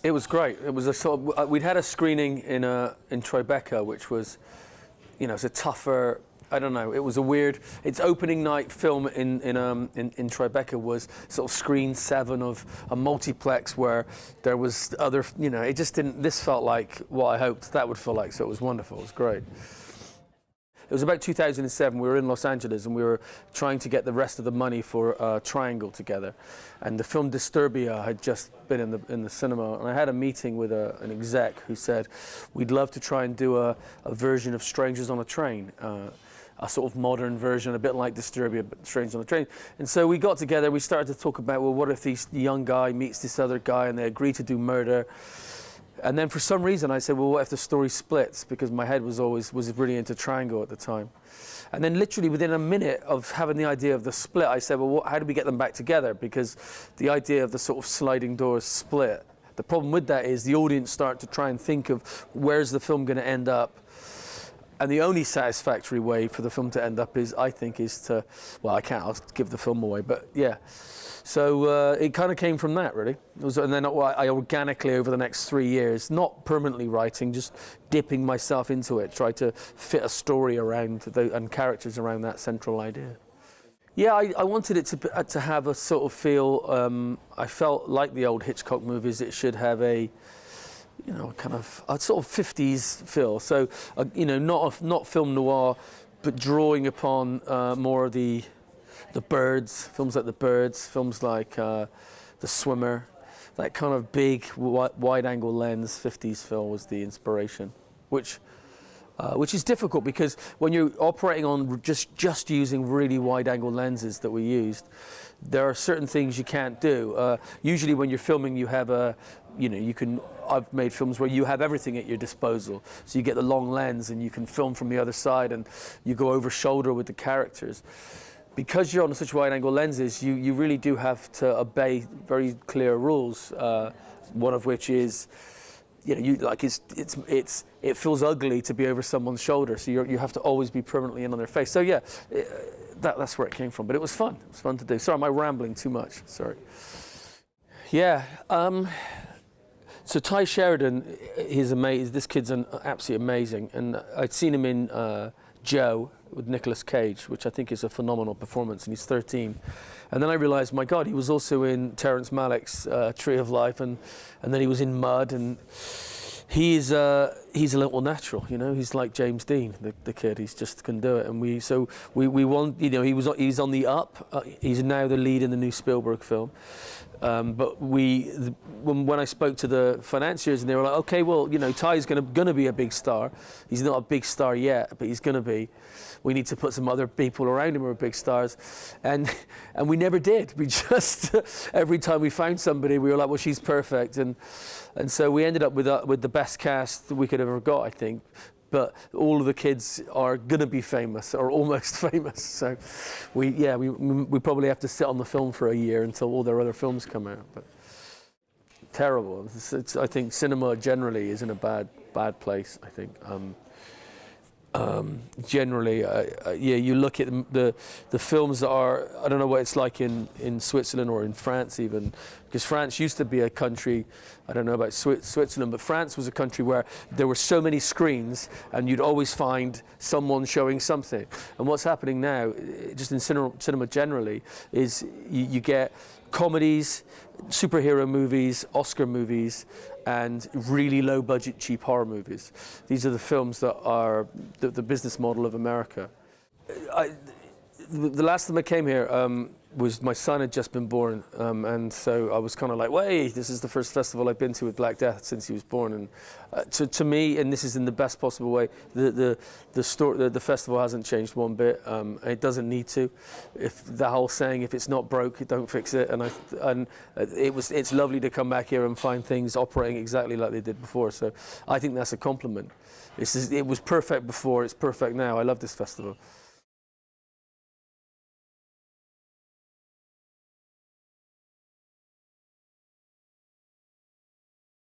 It was great. It was a sort of, we'd had a screening in Tribeca, which was, you know, it's a tougher. I don't know. It was a weird. Its opening night film in Tribeca was sort of screen 7 of a multiplex where there was other. You know, it just didn't. This felt like what I hoped that would feel like. So it was wonderful. It was great. It was about 2007. We were in Los Angeles and we were trying to get the rest of the money for Triangle together, and the film Disturbia had just been in the cinema. And I had a meeting with an exec who said, "We'd love to try and do a version of Strangers on a Train." A sort of modern version, a bit like Disturbia, but Strangers on a Train. And so we got together, we started to talk about, well, what if this young guy meets this other guy and they agree to do murder? And then for some reason I said, well, what if the story splits? Because my head was really into Triangle at the time. And then literally within a minute of having the idea of the split, I said, well, how do we get them back together? Because the idea of the sort of sliding doors split, the problem with that is the audience start to try and think of where's the film going to end up. And the only satisfactory way for the film to end up is, I think, is to, well, I'll give the film away, but yeah. So it kind of came from that, really. And then I organically, over the next 3 years, not permanently writing, just dipping myself into it, try to fit a story around and characters around that central idea. Yeah, I wanted it to have a sort of feel, I felt like the old Hitchcock movies, it should have a, you know, kind of a sort of 50s feel. So, you know, not film noir, but drawing upon more of the Birds, films like The Birds, films like The Swimmer, that kind of big wide-angle lens 50s film was the inspiration, which is difficult because when you're operating on just using really wide-angle lenses that we used, there are certain things you can't do. Usually when you're filming, you have I've made films where you have everything at your disposal. So you get the long lens and you can film from the other side and you go over shoulder with the characters. Because you're on such wide-angle lenses, you really do have to obey very clear rules. One of which is, you know, it feels ugly to be over someone's shoulder, so you have to always be permanently in on their face. So yeah, that's where it came from. But it was fun. It was fun to do. Sorry, am I rambling too much? Sorry. Yeah. So Ty Sheridan, he's amazing. This kid's absolutely amazing, and I'd seen him in Joe with Nicolas Cage, which I think is a phenomenal performance, and he's 13. And then I realized, my God, he was also in Terrence Malick's Tree of Life, and then he was in Mud, and he's a little natural, you know. He's like James Dean, the kid. He's just can do it, and we want, you know, he's on the up. He's now the lead in the new Spielberg film. But when I spoke to the financiers, and they were like, okay, well, you know, Ty's gonna be a big star. He's not a big star yet, but he's gonna be. We need to put some other people around him who are big stars, and we never did. We just every time we found somebody, we were like, well, she's perfect, and so we ended up with the best cast we could have ever got, I think. But all of the kids are gonna be famous, or almost famous. So we probably have to sit on the film for a year until all their other films come out. But terrible. I think cinema generally is in a bad place, I think. Generally, yeah, you look at the films that are, I don't know what it's like in Switzerland or in France even, because France used to be a country, I don't know about Switzerland, but France was a country where there were so many screens and you'd always find someone showing something. And what's happening now, just in cinema generally, is you get comedies, superhero movies, Oscar movies, and really low budget cheap horror movies. These are the films that are the business model of America. The last time I came here was my son had just been born, and so I was kind of like, wait, this is the first festival I've been to with Black Death since he was born, and to me, and this is in the best possible way, the festival hasn't changed one bit. It doesn't need to. If the whole saying, if it's not broke, don't fix it, and it's lovely to come back here and find things operating exactly like they did before. So I think that's a compliment. It was perfect before, it's perfect now. I love this festival.